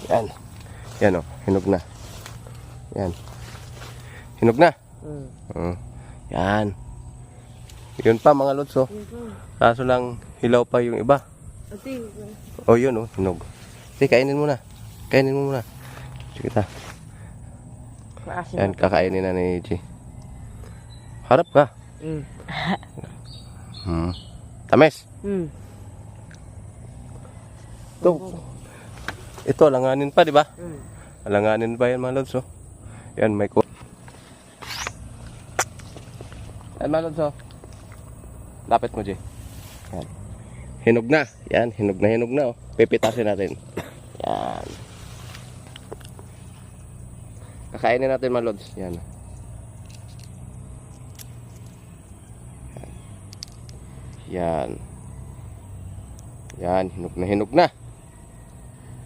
Yan. Yan o, hinog na. Yan. Hinog na. Yan. Yun pa mga lods, oh. Kaso lang, hilaw pa yung iba. Oh, yun, oh, hinog. Sige, kainin mo na. Kainin mo muna. Sige ta. Yan, kakainin na ni G. Harap ka. Tamis. Ito, alanganin pa, di ba? Alanganin pa yan, mga lods, oh. Yan, may ko. Yan, mga lods, oh. Lapit mo, G. Yan. Hinog na. Yan, hinog na, oh. Pipitasin natin. Yan. Kakainin natin, mga lods. Yan. Yan. Yan, hinog na.